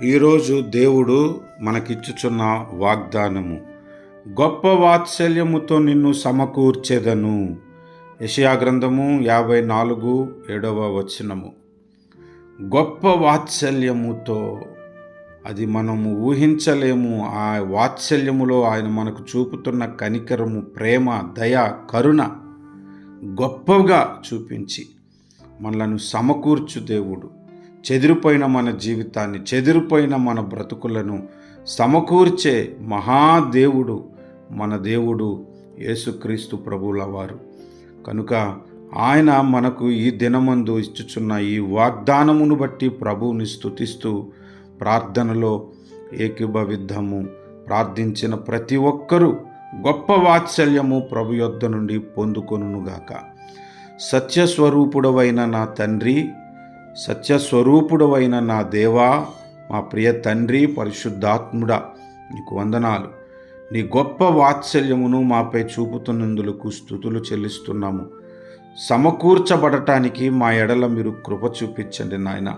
ఈరోజు దేవుడు మనకిచ్చుచున్న వాగ్దానము, గొప్ప వాత్సల్యముతో నిన్ను సమకూర్చెదను. యెషయా గ్రంథము 54:7. గొప్ప వాత్సల్యముతో, అది మనము ఊహించలేము. ఆ వాత్సల్యములో ఆయన మనకు చూపుతున్న కనికరము, ప్రేమ, దయ, కరుణ గొప్పగా చూపించి మనలను సమకూర్చు దేవుడు. చెదిరిపోయిన మన జీవితాన్ని, చెదిరిపోయిన మన బ్రతుకులను సమకూర్చే మహాదేవుడు మన దేవుడు యేసుక్రీస్తు ప్రభువుల వారు. కనుక ఆయన మనకు ఈ దినమందు ఇచ్చుచున్న ఈ వాగ్దానమును బట్టి ప్రభువుని స్తుతిస్తూ ప్రార్థనలో ఏకీభవిద్దాము. ప్రార్థించిన ప్రతి ఒక్కరూ గొప్ప వాత్సల్యము ప్రభు యొద్ద నుండి పొందుకొనుగాక. సత్యస్వరూపుడవైన నా తండ్రి, సత్యస్వరూపుడవైన నా దేవా, మా ప్రియ తండ్రి, పరిశుద్ధాత్ముడా, నీకు వందనాలు. నీ గొప్ప వాత్సల్యమును మాపై చూపుతున్నందులకు స్తుతులు చెల్లిస్తున్నాము. సమకూర్చబడటానికి మా ఎడల మీరు కృప చూపించండి నాయన.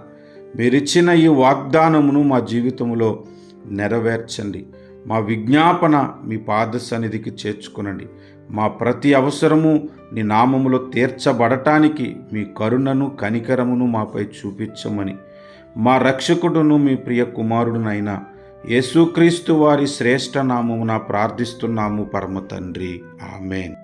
మీరిచ్చిన ఈ వాగ్దానమును మా జీవితంలో నెరవేర్చండి. మా విజ్ఞాపన మీ పాద సన్నిధికి చేర్చుకునండి. మా ప్రతి అవసరము నీ నామములో తీర్చబడటానికి మీ కరుణను, కనికరమును మాపై చూపించమని మా రక్షకుడును మీ ప్రియ కుమారుడునైన యేసుక్రీస్తు వారి శ్రేష్ఠ నామమున ప్రార్థిస్తున్నాము పరమ తండ్రి. ఆమేన్.